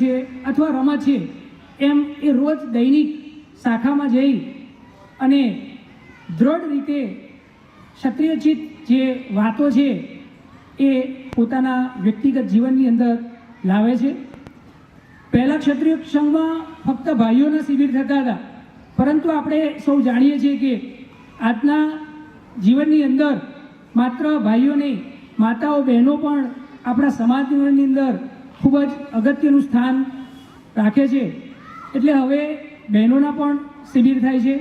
છે અથવા રમત છે એમ એ રોજ દૈનિક શાખામાં જઈ અને દૃઢ રીતે ક્ષત્રિયચિત જે વાતો છે એ પોતાના વ્યક્તિગત જીવનની અંદર લાવે છે। પહેલાં ક્ષત્રિય સંઘમાં ફક્ત ભાઈઓના શિબિર થતા હતા, પરંતુ આપણે સૌ જાણીએ છીએ કે આજના જીવનની અંદર માત્ર ભાઈઓ નહીં, માતાઓ બહેનો પણ આપણા સમાજ જીવનની અંદર ખૂબ જ અગત્યનું સ્થાન રાખે છે। એટલે હવે બહેનોના પણ શિબિર થાય છે।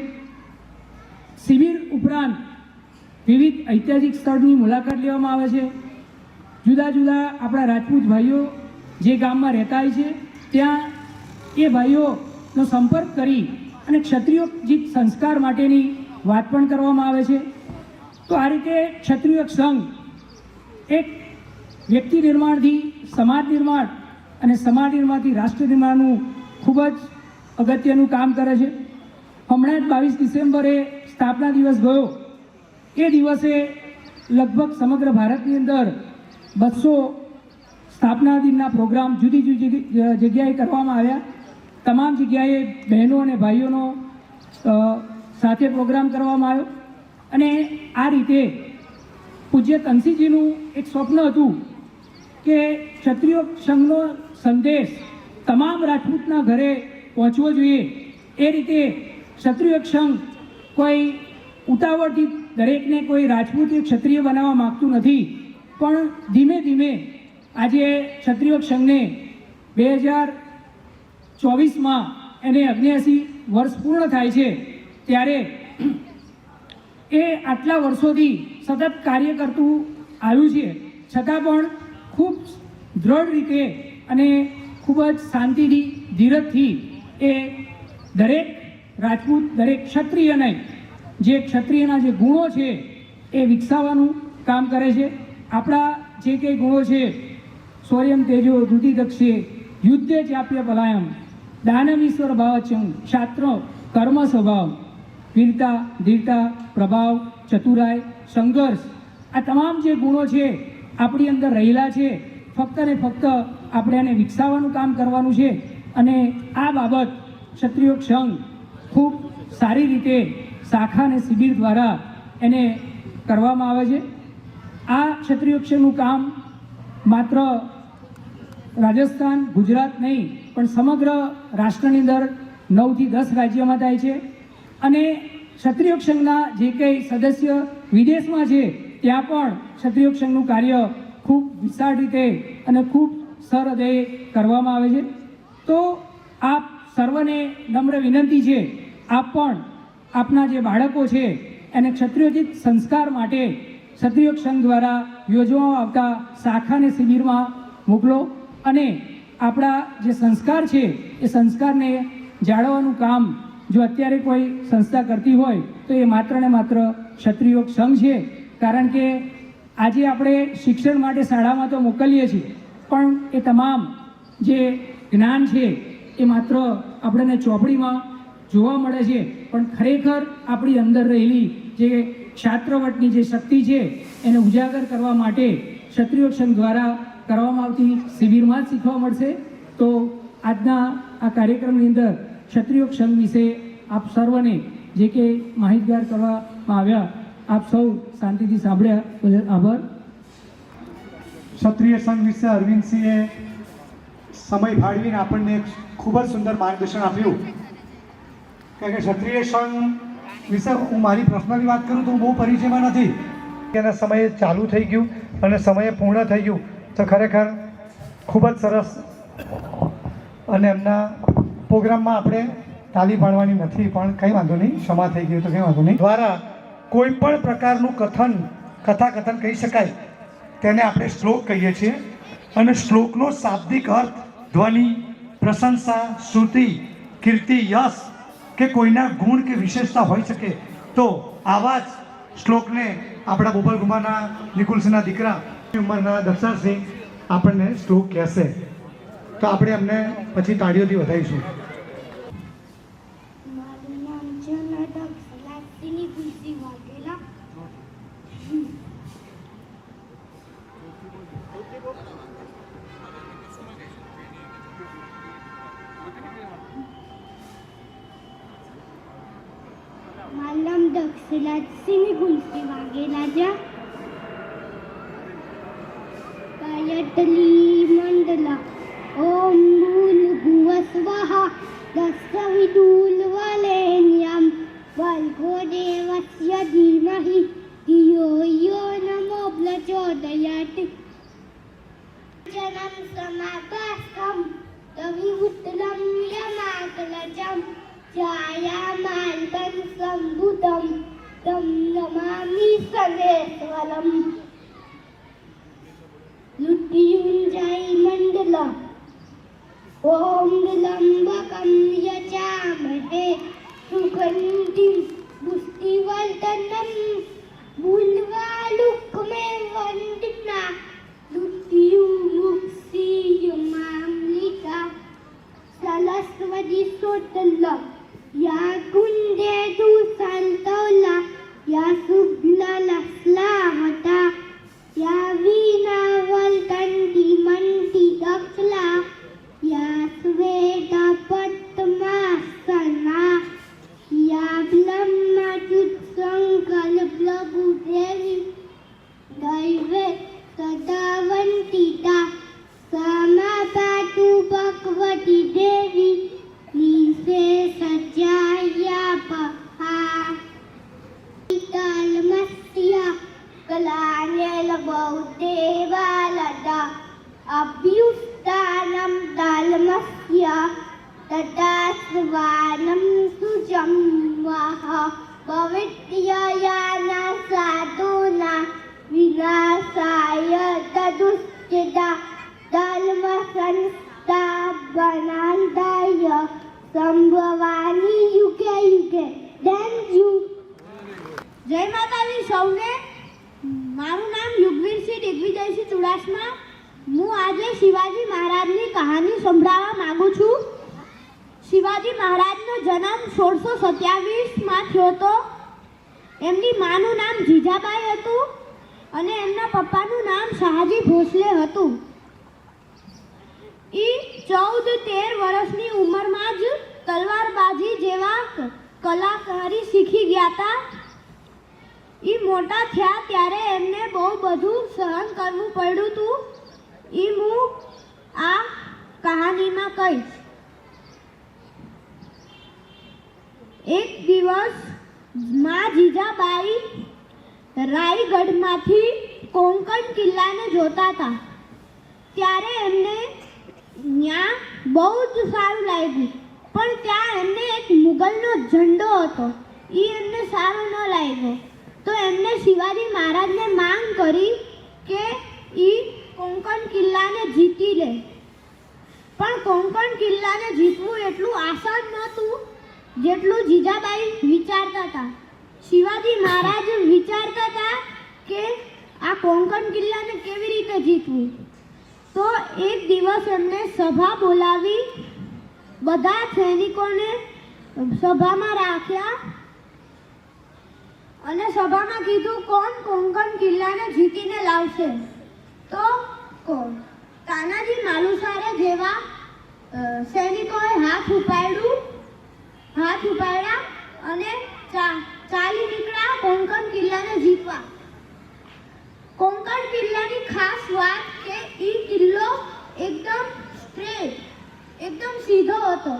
શિબિર ઉપરાંત વિવિધ ઐતિહાસિક સ્થળની મુલાકાત લેવામાં આવે છે। જુદા જુદા આપણા રાજપૂત ભાઈઓ જે ગામમાં રહેતા હોય છે ત્યાં એ ભાઈઓનો સંપર્ક કરી અને ક્ષત્રિયોજિત સંસ્કાર માટેની વાત પણ કરવામાં આવે છે। તો આ રીતે ક્ષત્રિય સંઘ એક વ્યક્તિ નિર્માણથી સમાજ નિર્માણ અને સમાજ નિર્માણથી રાષ્ટ્ર નિર્માણનું ખૂબ જ અગત્યનું કામ કરે છે। હમણાં જ 22 ડિસેમ્બરે સ્થાપના દિવસ ગયો। એ દિવસે લગભગ સમગ્ર ભારતની અંદર 200 સ્થાપના દિનના પ્રોગ્રામ જુદી જુદી જગ્યાએ કરવામાં આવ્યા। તમામ જગ્યાએ બહેનો અને ભાઈઓનો સાથે પ્રોગ્રામ કરવામાં આવ્યો અને આ રીતે પૂજ્ય તનસીજીનું એક સ્વપ્ન હતું કે ક્ષત્રિય સંઘનો સંદેશ તમામ રાજપૂતના ઘરે પહોંચવો જોઈએ। એ રીતે ક્ષત્રિય સંઘ કોઈ ઉતાવળથી દરેકને કોઈ રાજપૂત ક્ષત્રિય બનાવવા માગતું નથી, પણ ધીમે ધીમે આજે ક્ષત્રિય સંઘને 2024માં એને 79 વર્ષ પૂર્ણ થાય છે, ત્યારે એ આટલા વર્ષોથી સતત કાર્ય કરતું આવ્યું છે, છતાં પણ ખૂબ દૃઢ રીતે અને ખૂબ જ શાંતિથી ધીરજથી એ દરેક રાજપૂત દરેક ક્ષત્રિયને જે ક્ષત્રિયના જે ગુણો છે એ વિકસાવવાનું કામ કરે છે। આપણા જે કંઈ ગુણો છે શૌર્યમ તેજો દુધિદક્ષે યુદ્ધે ચાપ્ય પલાયમ દાનવીશ્વર ભાવચમ ક્ષાત્ર કર્મ સ્વભાવ વીરતા ધીરતા પ્રભાવ ચતુરાઈ સંઘર્ષ, આ તમામ જે ગુણો છે આપણી અંદર રહેલા છે। ફક્ત ને ફક્ત આપણે એને વિકસાવવાનું કામ કરવાનું છે અને આ બાબત ક્ષત્રિય સંઘ ખૂબ સારી રીતે શાખા અને શિબિર દ્વારા એને કરવામાં આવે છે। આ ક્ષત્રિય સંઘનું કામ માત્ર રાજસ્થાન ગુજરાત નહીં પણ સમગ્ર રાષ્ટ્રની અંદર 9 થી 10 રાજ્યોમાં થાય છે અને ક્ષત્રિય સંઘના જે કંઈ સદસ્ય વિદેશમાં છે ત્યાં પણ ક્ષત્રિય સંઘનું કાર્ય ખૂબ વિશાળ રીતે અને ખૂબ સહૃદયે કરવામાં આવે છે। તો આપ સર્વને નમ્ર વિનંતી છે, આપ પણ આપના જે બાળકો છે એને ક્ષત્રિયોજિત સંસ્કાર માટે ક્ષત્રિય સંઘ દ્વારા યોજવામાં આવતા શાખા અને શિબિરમાં મોકલો અને આપણા જે સંસ્કાર છે એ સંસ્કારને જાળવવાનું કામ જો અત્યારે કોઈ સંસ્થા કરતી હોય તો એ માત્ર ને માત્ર ક્ષત્રિય સંઘ છે। કારણ કે આજે આપણે શિક્ષણ માટે શાળામાં તો મોકલીએ છીએ, પણ એ તમામ જે જ્ઞાન છે એ માત્ર આપણને ચોપડીમાં જોવા મળે છે, પણ ખરેખર આપણી અંદર રહેલી જે ક્ષાત્રવટની જે શક્તિ છે એને ઉજાગર કરવા માટે ક્ષત્રિય સંઘ દ્વારા કરવામાં આવતી શિબિરમાં જ શીખવા મળશે। તો આજના આ કાર્યક્રમની અંદર ક્ષત્રિય સંઘ વિશે આપ સર્વને જે કે માહિતગાર કરવામાં આવ્યા, આપ સૌ શાંતિથી સાંભળ્યા બદલ આભાર। ક્ષત્રિય સંઘ વિશે અરવિંદસિંહે સમય ફાળવીને આપણને ખૂબ જ સુંદર માર્ગદર્શન આપ્યું। કારણ કે ક્ષત્રિય સંઘ વિશે હું મારી પર્સનલી વાત કરું તો હું બહુ પરિચયમાં નથી, એના સમયે ચાલુ થઈ ગયું અને સમયે પૂર્ણ થઈ ગયું તો ખરેખર ખૂબ જ સરસ અને એમના પ્રોગ્રામમાં આપણે તાલી પાડવાની નથી, પણ કંઈ વાંધો નહીં, ક્ષમા થઈ ગયું તો કંઈ વાંધો નહીં। દ્વારા કોઈ પણ પ્રકારનું કથાકથન કહી શકાય તેને આપણે શ્લોક કહીએ છીએ અને શ્લોકનો શાબ્દિક અર્થ ધ્વનિ, પ્રશંસા, શ્રુતિ, કીર્તિ, યશ કે કોઈના ગુણ કે વિશેષતા હોઈ શકે તો આવા જ શ્લોકને આપણા બોપલગુમાના નિકુલસિંહના દીકરા ઉંમરના દક્ષાસિંહ આપણને શ્લોક કહેશે, તો આપણે એમને પછી તાળીઓથી વધાવીશું। મારું નામ દક્ષિલા સિંહ ગુલસી વાઘેલા છે. ગાયત્રી મંડલા ઓમ ભૂલ ભુવ સ્વઃ તસ્સવિતુર્વરેણ્યં ભર્ગો દેવસ્ય ધીમહિ ધિયો યો નમો પ્રચોદયાત. જનમ સમાભાસમ તવિઉત્તરમ યમાકલજમ છાયામાર્ગં સંભુતમ તમ નમામિ સર્વેશ્વરમ. મૃત્યુંજય મંડલ ઓમ લંબકમ યજામહે સુગંધિં પુષ્ટિવર્ધનમ મૂલવાલુકમે વંદના મૃત્યુમુક્ષીયમામૃતા સરસ્વતી સોતલ યા કુંડે દુસંતોલા યા શુભ્લલસ્લાવતા યા વીણાવર્તંતી મંતી દક્ષલા યા શ્વેતપદ્માસના યા બ્રહ્મચુત્સંકલ્પલઘુદેવી દૈવે સદાવંતિતા સમાપાતુ ભગવતી દેવી નિશેષજ્યાયાપહા. કાલમસ્યા કલાનેલ બૌદ્ધેવાલદા અભ્યુસ્તાનમ તાલમસ્યા તથા સ્વાનમ સુજમ્વઃ ભવિત્યયાના સાધુના વિનાશાય તદુષ્ટિતા ધર્મ સંસ્થાપનાર્થાય સંભવામી યુગે યુગે. Thank you. જય માતાજી સૌને. મારું નામ યુગવીરસિંહ દિગ્વિજયસિંહ ચુડાસમા. હું આજે શિવાજી મહારાજની કહાની સંભળાવવા માંગુ છું. શિવાજી મહારાજનો જન્મ 1627માં થયો હતો. એમની માનું નામ જીજાબાઈ હતું અને એમના પપ્પાનું નામ શાહજી ભોસલે હતું. એ 14-13 વર્ષની ઉંમરમાં જ તલવારબાજી જેવા કલાકારી શીખી ગયા હતા. એ મોટા થયા ત્યારે એમને બહુ બધું સહન કરવું પડ્યું હતું. એ હું આ કહાનીમાં કહીશ. એક દિવસ માં જીજાબાઈ રાયગઢમાંથી કોંકણ કિલ્લાને જોતા હતા. ત્યારે એમને ત્યાં બહુ જ સારું લાગ્યું, પણ ત્યાં એમને એક મુગલનો ઝંડો હતો. એ એમને સારો ન લાગ્યો, તો એમને શિવાજી મહારાજને માંગ કરી કે એ કોંકણ કિલ્લાને જીતી લે. પણ કોંકણ કિલ્લાને જીતવું એટલું આસાન નહોતું જેટલું જીજાબાઈ વિચારતા હતા. શિવાજી મહારાજ વિચારતા હતા કે આ કોંકણ કિલ્લાને કેવી રીતે જીતવું. તો એક દિવસ એમને સભા બોલાવી, બધા સૈનિકોને સભામાં રાખ્યા અને સભામાં કીધું કોણ કોંકણ કિલ્લાને જીતીને લાવશે. તો કોણ તાનાજી માલુસારે જેવા સૈનિકોએ હાથ ઉપાડ્યા અને ચાલી નીકળ્યા કોંકણ કિલ્લાને જીતવા. કોંકણ કિલ્લાની ખાસ વાત કે એ કિલ્લો એકદમ સ્ટ્રેટ, એકદમ સીધો હતો,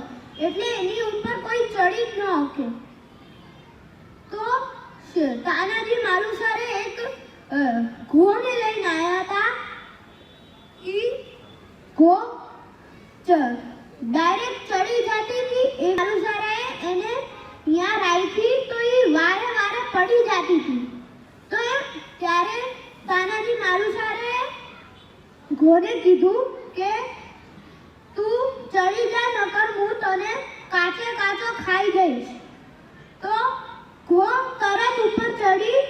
એટલે એની ઉપર કોઈ ચડી જ ન શકે. તો તાનાજી માલુસરે એક ઘોડે લઈને આવ્યા હતા. એ ઘો ડાયરેક્ટ ચડી જતી હતી. એ માલુસરે એને ત્યાં રાખી તો એ વારે વારે પડી જતી હતી. તો ત્યારે તાનાજી માલુસરે ઘોડે કીધું કે તું ચડી જા, નકર હું તને કાચે કાચો ખાઈ જઈશ. તો ઘો તરત ઉપર ચડી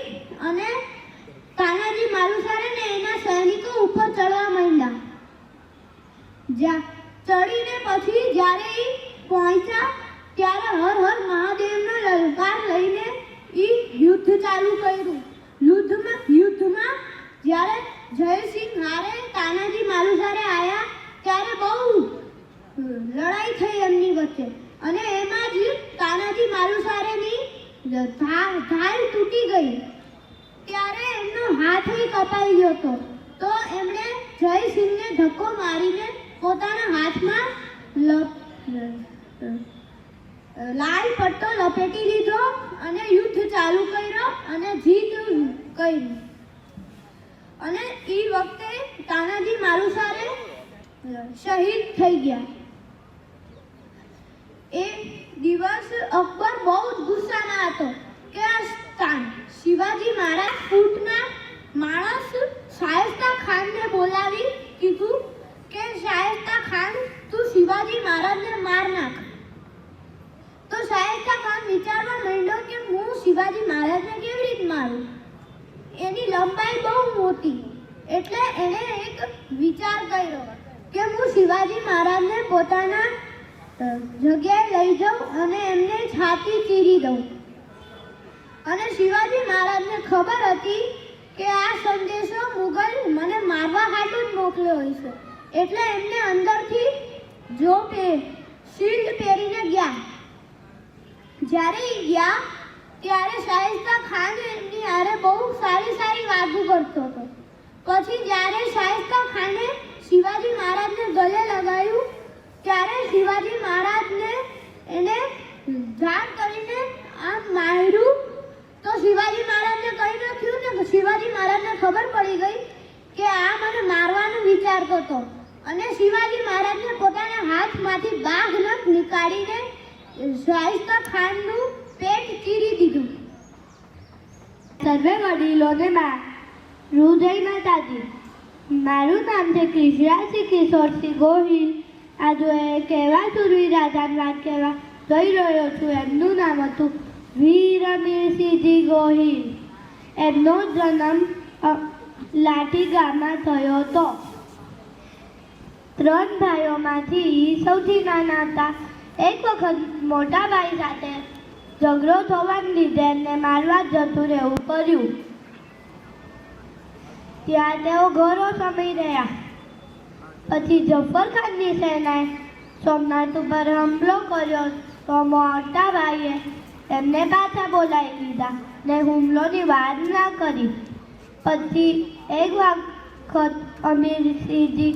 અને તાનાજી માલુસરે ને એના સૈનિકો ઉપર ચડવા માંડ્યા. ચડીને પછી જ્યારે એ પહોંચ્યા ત્યારે હર હર મહાદેવનો લલકાર લઈને એ યુદ્ધ ચાલુ કર્યું. યુદ્ધમાં જ્યારે જયસિંહ હારે તાનાજી માલુસરે આવ્યા ત્યારે બહુ લડાઈ થઈ એમની વચ્ચે અને એમાં જ તાનાજી માલુસારેની ધાર તૂટી ગઈ ત્યારે એમનો હાથ કપાઈ ગયો હતો. તો એમણે જયસિંહને ધક્કો મારીને પોતાના હાથમાં લાલ પટ્ટો લપેટી લીધો અને યુદ્ધ ચાલુ કર્યો અને જીત કરી. અને એ વખતે તાનાજી માલુસારે શહીદ થઈ ગયા. એ દિવસ અકબર બહુ જ ગુસ્સામાં હતો કે આ સ્થાન શિવાજી મહારાજ ફૂટના માણસ શાયસ્તા ખાનને બોલાવી કીધું કે શાયસ્તા ખાન તું શિવાજી મહારાજને માર નાખ. તો શાયસ્તા ખાન વિચારવા માંડ્યો કે હું શિવાજી મહારાજને કેવી રીતે મારું. એની લંબાઈ બહુ મોટી એટલે એણે એક વિચાર કર્યો કે હું શિવાજી મહારાજને પોતાના જગ્યાએ લઈ જાઉં અને એમને છાતી ચીરી દઉં. અને શિવાજી મહારાજને ખબર હતી કે આ સંદેશો મુગલ મને મારવા હાટુ જ મોકલ્યો હશે એટલે એમને અંદરથી શિલ્ડ પહેરીને ગયા. જ્યારે એ ગયા ત્યારે શાયસ્તા ખાન એમની હારે બહુ સારી વાતો કરતો હતો. પછી જ્યારે શાયસ્તા ખાને શિવાજી મહારાજને ગલે લગાવ્યું ત્યારે શિવાજી મહારાજને એને ધાર કરીને આમ માર્યું. તો શિવાજી મહારાજને કંઈ ન થયું ને શિવાજી મહારાજને ખબર પડી ગઈ કે આ મને મારવાનો વિચારતો હતો અને શિવાજી મહારાજને પોતાના હાથમાંથી બાઘ નખ નીકાળીને શાયસ્તા ખાનનું પેટ ચીરી દીધું. સર્વે વડીલોને હૃદય માતાજી. મારું નામ છે કૃષ્ણાસિંહ કિશોરસિંહ ગોહિલ. આજે એક એવા સુરવીર રાજાની વાત કહેવા જઈ રહ્યો છું. એમનું નામ હતું વીર અમીરસિંહજી ગોહિલ. એમનો જન્મ લાઠી ગામમાં થયો હતો. 3 ભાઈઓમાંથી સૌથી નાના હતા. એક વખત મોટા ભાઈ સાથે ઝઘડો થવાને લીધે એમને મારવા જતું રહેવું પડ્યું. ત્યાં તેઓ ઘણો સમય રહ્યા. પછી જફર ખાનની સેનાએ સોમનાથ ઉપર હુમલો કર્યો તો મોટા ભાઈએ એમને પાછા બોલાવી લીધા ને હુમલોની વાત ના કરી. પછી એક વખત અમીરસિંહજી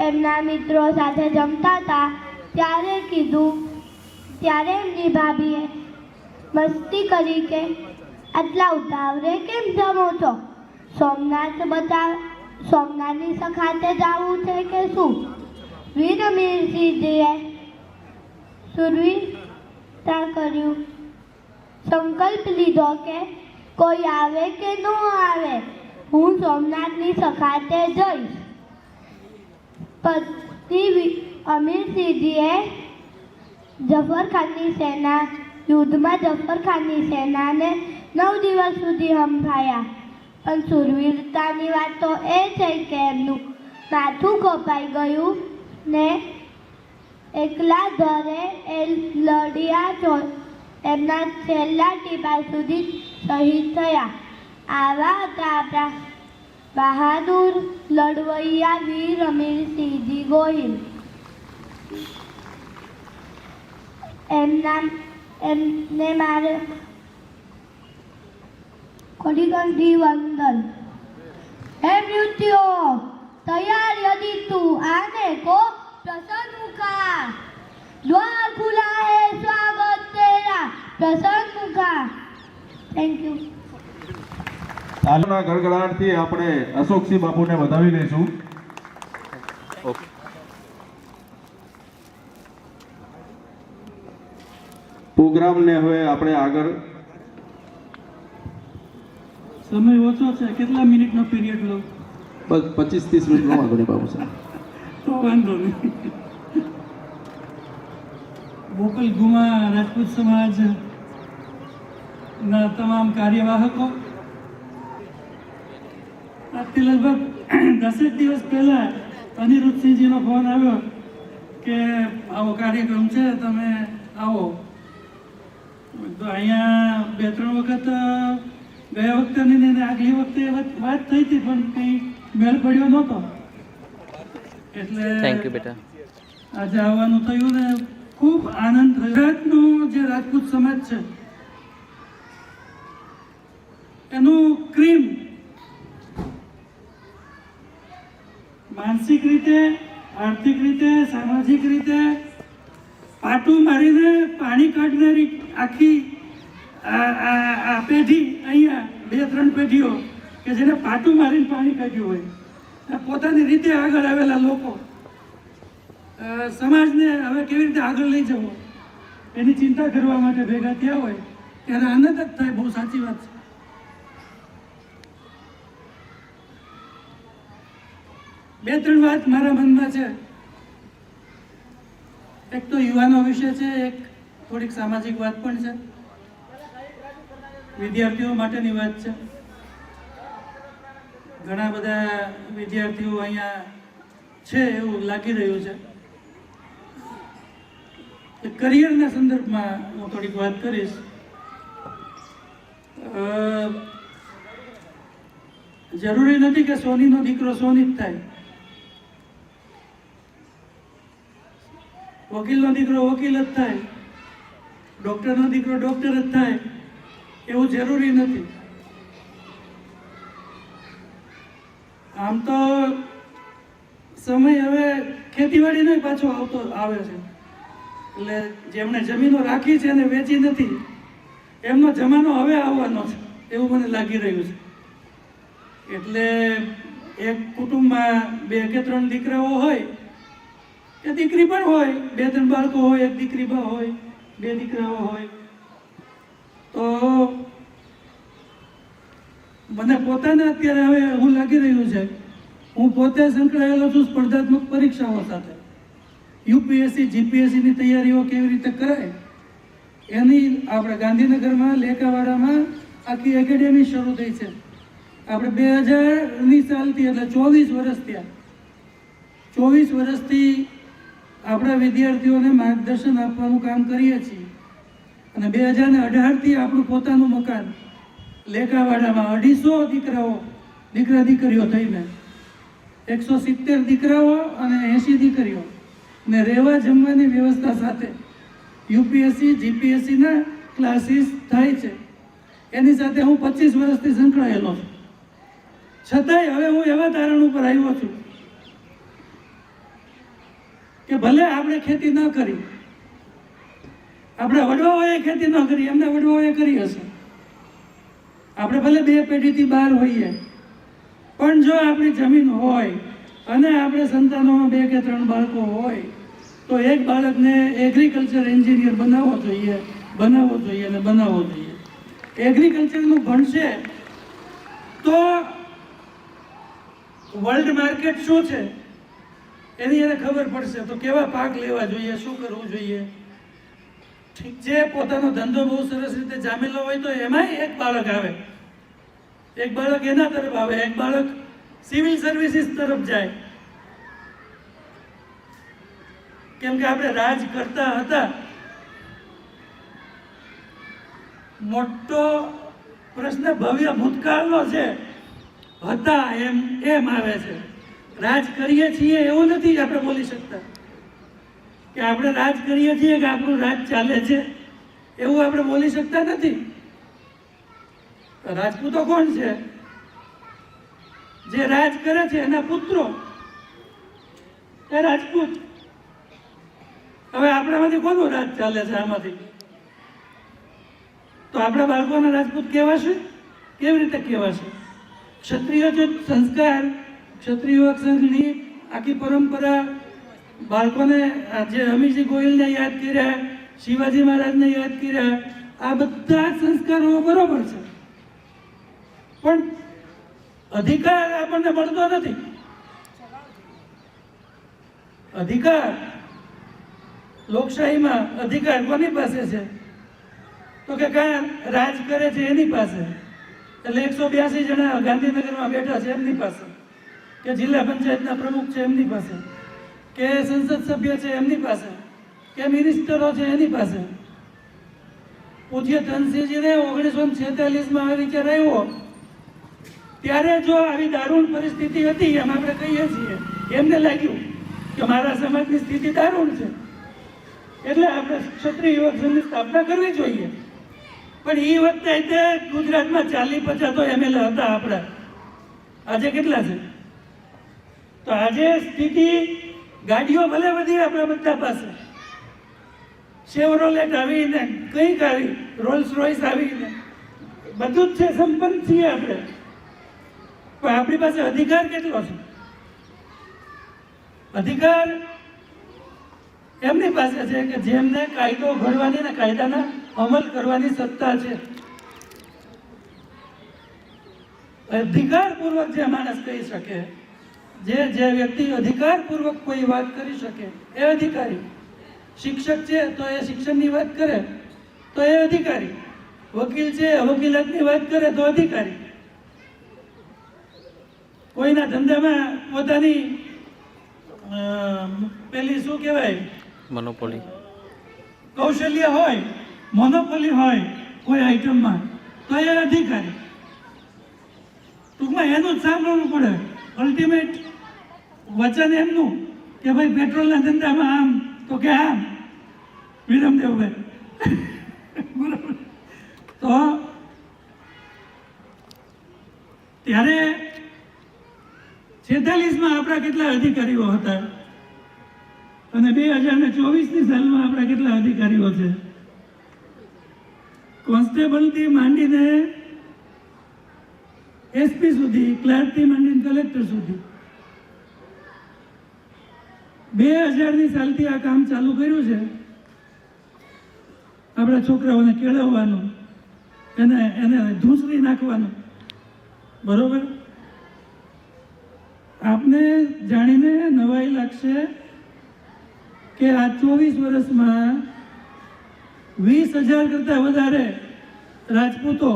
એમના મિત્રો સાથે જમતા હતા ત્યારે એમની ભાભીએ મસ્તી કરી કે આટલા ઉતાવળે કેમ જમો છો? સોમનાથની સખાતે જવું છે કે શું? વીર અમીરસિંહજીએ સુરવીરતા કર્યું. સંકલ્પ લીધો કે કોઈ આવે કે ન આવે હું સોમનાથની સખાતે જઈશ. પછી અમીરસિંહજીએ યુદ્ધમાં જફર ખાનની સેનાને 9 દિવસ સુધી હંફાયા. પણ સુરવીરતાની વાત તો એ છે કે એમનું માથું કપાઈ ગયું ને એકલા ધરે એ લડ્યા એમના છેલ્લા ટીપા સુધી શહીદ થયા. આવા હતા આપણા બહાદુર લડવૈયા વીર અમીરસિંહજી ગોહિલ. એમને મારે કોટિકંઠી વંદન. હે મૃત્યુ તૈયાર यदि तू आने को प्रसन्न मुखा. द्वार खुला है स्वागत तेरा प्रसन्न मुखा. Thank you. તાલના ગડગડાટથી આપણે અશોકસિંહ બાપુને વધાવી લઈશું. પ્રોગ્રામને હવે આપણે આગળ. સમય ઓછો છે, કેટલા મિનિટનો પીરિયડ લો? બસ 25-30 મિનિટ નો વાંધો નહીં બાબુ સાહેબ. તો વાંધો નહીં. ગોકુલ ગુમા રાજપૂત સમાજના તમામ કાર્યવાહકો, આજથી લગભગ 10 દિવસ પહેલા અનિરુદ્ધસિંહજીનો ફોન આવ્યો કે આવો કાર્યક્રમ છે, તમે આવો. તો અહીંયા 2-3 વખત ગયા વખતે ને આગલી વખતે વાત થઈ હતી પણ કંઈ મેળ પડ્યો નહોતો. એટલે થેન્ક યુ બેટા. આજે આવવાનું થયું ને ખૂબ આનંદ થયો. ગુજરાતનો જે રાજપૂત સમાજ છે એનું ક્રીમ માનસિક રીતે, આર્થિક રીતે, સામાજિક રીતે પાટું મારીને પાણી કાઢનારી આખી આ પેઢી અહીંયા 2-3 પેઢીઓ કે જેને પાટું મારીને પાણી કાઢ્યું હોય, પોતાની રીતે આગળ આવેલા લોકો સમાજને હવે કેવી રીતે આગળ લઈ જવો એની ચિંતા કરવા માટે ભેગા થયા હોય ત્યારે આનંદ જ થાય. બહુ સાચી વાત છે. બે ત્રણ વાત મારા મનમાં છે. એક તો યુવાનો વિશે છે, એક થોડીક સામાજિક વાત પણ છે, વિદ્યાર્થીઓ માટેની વાત છે. ઘણા બધા વિદ્યાર્થીઓ અહીંયા છે એવું લાગી રહ્યું છે. કરિયરના સંદર્ભમાં હું થોડીક વાત કરીશ. જરૂરી નથી કે સોનીનો દીકરો સોની જ થાય, વકીલનો દીકરો વકીલ જ થાય, ડૉક્ટરનો દીકરો ડૉક્ટર જ થાય એવું જરૂરી નથી. આમ તો સમય હવે ખેતીવાડીનો પાછો આવે છે. એટલે જેમણે જમીનો રાખી છે અને વેચી નથી એમનો જમાનો હવે આવવાનો છે એવું મને લાગી રહ્યું છે. એટલે એક કુટુંબમાં 2 કે 3 દીકરાઓ હોય કે દીકરી પણ હોય, 2-3 બાળકો હોય, એક દીકરી હોય, 2 દીકરાઓ હોય, તો મને પોતાને અત્યારે હવે એવું લાગી રહ્યું છે, હું પોતે સંકળાયેલો છું સ્પર્ધાત્મક પરીક્ષાઓ સાથે. યુપીએસસી જીપીએસસીની તૈયારીઓ કેવી રીતે કરાય એની આપણે ગાંધીનગરમાં લેકાવાડામાં આખી એકેડેમી શરૂ થઈ છે. આપણે 2000ની સાલથી એટલે 24 વર્ષ થયા. 24 વર્ષથી આપણા વિદ્યાર્થીઓને માર્ગદર્શન આપવાનું કામ કરીએ છીએ. અને 2018થી આપણું પોતાનું મકાન લેકાવાડામાં 250 દીકરા દીકરીઓ થઈને 170 દીકરાઓ અને 80 દીકરીઓ ને રહેવા જમવાની વ્યવસ્થા સાથે યુપીએસસી જીપીએસસીના ક્લાસીસ થાય છે. એની સાથે હું 25 વર્ષથી સંકળાયેલો છું. છતાંય હવે હું એવા તારણ ઉપર આવ્યો છું કે ભલે આપણે ખેતી ન કરી, આપણા વડવાઓએ ખેતી ન કરી, એમના વડવાઓએ કરી હશે, આપણે ભલે 2 પેઢીથી બહાર હોઈએ, પણ જો આપણી જમીન હોય અને આપણે સંતાનોમાં 2 કે 3 બાળકો હોય તો એક બાળકને એગ્રીકલ્ચર એન્જિનિયર બનાવવો જોઈએ. એગ્રીકલ્ચરનું ભણશે તો વર્લ્ડ માર્કેટ શું છે એની એને ખબર પડશે, તો કેવા પાક લેવા જોઈએ, શું કરવું જોઈએ. ઠીક છે, પોતાનો ધંધો બહુ સરસ રીતે જામેલો હોય તો એમાંય એક બાળક આવે, એક બાળક એના તરફ આવે, એક બાળક સિવિલ સર્વિસીસ તરફ જાય. કેમ કે આપણે રાજ કરતા હતા. મોટો પ્રશ્ન ભવ્ય ભૂતકાળનો છે, હતા એમ આવે છે. રાજ કરીએ છીએ એવું નથી આપણે બોલી શકતા કે આપણે રાજ કરીએ છીએ કે આપણું રાજ ચાલે છે એવું આપણે બોલી શકતા નથી. રાજપૂતો કોણ છે? જે રાજ કરે છે એના પુત્રો એ રાજપૂત. હવે આપણામાંથી કોનું રાજ ચાલે છે? આમાંથી તો આપણા બાળકોના રાજપૂત કહેવાશે? કેવી રીતે કહેવાશે? ક્ષત્રિય જો સંસ્કાર, ક્ષત્રિય યુવક સંઘની આખી પરંપરા બાળકોને, જે અમીરજી ગોયલને યાદ કર્યા, શિવાજી મહારાજને યાદ કર્યા, આ બધા સંસ્કારો બરોબર છે, પણ અધિકાર આપણને મળતો નથી. અધિકાર લોકશાહીમાં અધિકાર કોની પાસે છે? તો કે કાં રાજ કરે છે એની પાસે. એટલે 182 જણા ગાંધીનગરમાં બેઠા છે એમની પાસે, કે જિલ્લા પંચાયતના પ્રમુખ છે એમની પાસે, કે સંસદ સભ્ય છે એમની પાસે, કે મિનિસ્ટરો છે એની પાસે. પૂજ્ય ધનસિંહજીને 1946માં આ વિચાર આવ્યો ત્યારે જો આવી દારૂણ પરિસ્થિતિ હતી, એમ આપણે કહીએ છીએ, એમને લાગ્યું કે મારા સમાજની સ્થિતિ દારૂણ છે, એટલે આપણે ક્ષત્રિય યુવક સંઘની સ્થાપના કરવી જોઈએ. પણ એ વખતે ગુજરાતમાં 40-50 તો MLA હતા આપણા. આજે કેટલા છે? તો આજે સ્થિતિ, ગાડીઓ ભલે વધી આપણા બધા પાસે, શેવરોલેટ આવીને કંઈક આવી, રોલ્સ રોયસ આવીને બધું જ છે, સંપન્ન છીએ આપણે, પણ આપણી પાસે અધિકાર કેટલો છે? અધિકાર એમની પાસે છે કે જેમને કાયદો ઘડવાની ને કાયદાના અમલ કરવાની સત્તા છે. અધિકારપૂર્વક જે માણસ કહી શકે, જે વ્યક્તિ અધિકારપૂર્વક કોઈ વાત કરી શકે એ અધિકારી. શિક્ષક છે તો એ શિક્ષણની વાત કરે તો એ અધિકારી. વકીલ છે વકીલાતની વાત કરે તો અધિકારી. કોઈના ધંધામાં પોતાની પેલી શું કહેવાય, મોનોપોલી, કૌશલ્ય હોય, મોનોપોલી હોય કોઈ આઈટમમાં, તો એ અધિકારી. ટૂંકમાં એનું જ સાંભળવું પડે. અલ્ટિમેટ વચન એમનું કે ભાઈ પેટ્રોલના ધંધામાં આમ, તો કે આમ, વિરમદેવભાઈ. બરાબર. તો ત્યારે 46માં આપણા કેટલા અધિકારીઓ હતા અને 2024ની સાલમાં આપણા કેટલા અધિકારીઓ છે? કોન્સ્ટેબલથી માંડીને SP સુધી, ક્લાર્કથી માંડીને કલેક્ટર સુધી 2000ની સાલથી આ કામ ચાલુ કર્યું છે. આપણા છોકરાઓને કેળવવાનું, એને ધૂસરી નાખવાનું. બરોબર. આપને જાણીને નવાઈ લાગશે કે આ 24 વર્ષમાં 20,000 કરતાં વધારે રાજપૂતો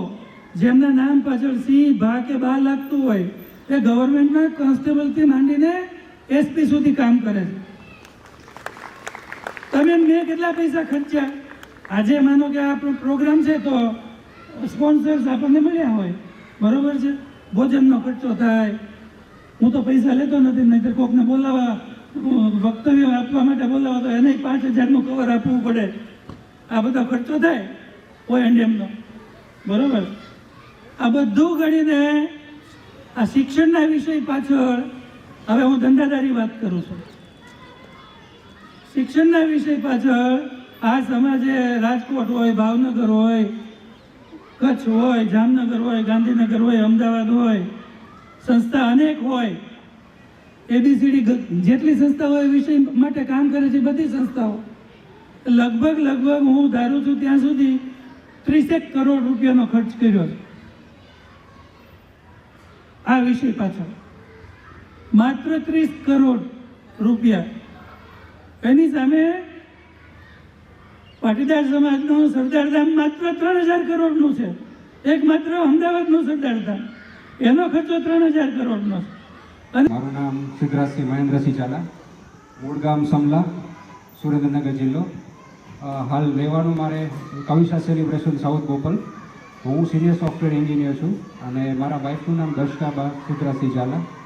જેમના નામ પાછળ સિંહ, ભા કે બા લાગતું હોય એ ગવર્મેન્ટના કોન્સ્ટેબલથી માંડીને SP સુધી કામ કરે છે. તમે મેં કેટલા પૈસા ખર્ચ્યા? આજે માનો કે આ પ્રોગ્રામ છે તો સ્પોન્સર્સ આપણને મળ્યા હોય, બરોબર છે, ભોજનનો ખર્ચો થાય. હું તો પૈસા લેતો નથી, નહીંતર કોકને બોલાવવા, વક્તવ્ય આપવા માટે બોલાવવા તો એને 5,000નું કવર આપવું પડે. આ બધો ખર્ચો થાય ONDMનો, બરોબર. આ બધું ગણીને આ શિક્ષણના વિષય પાછળ, હવે હું ધંધાદારી વાત કરું છું, શિક્ષણના વિષય પાછળ આ સમાજે રાજકોટ હોય, ભાવનગર હોય, કચ્છ હોય, જામનગર હોય, ગાંધીનગર હોય, અમદાવાદ હોય, સંસ્થા અનેક હોય, ABCD જેટલી સંસ્થાઓ એ વિષય માટે કામ કરે છે, બધી સંસ્થાઓ લગભગ હું ધારું છું ત્યાં સુધી 30 કરોડ રૂપિયાનો ખર્ચ કર્યો છે આ વિષય પાછળ. માત્ર 30 કરોડ રૂપિયા. એની સામે પાટીદાર સમાજનું સરદારધામ માત્ર 3,000 કરોડનું છે. એક માત્ર અમદાવાદનું સરદારધામ, એનો ખર્ચો 3,000 કરોડનો છે. અને મારું નામ સિદ્ધરાજસિંહ મહેન્દ્રસિંહ ઝાલા, મૂળ ગામ સમલા, સુરેન્દ્રનગર જિલ્લો. હાલ રહેવાનું મારે કવિશા સેલિબ્રેશન સાઉથ બોપલ. હું સિનિયર સોફ્ટવેર એન્જિનિયર છું અને મારા વાઇફનું નામ દર્શકાબા સિદ્ધરાજસિંહ ઝાલા.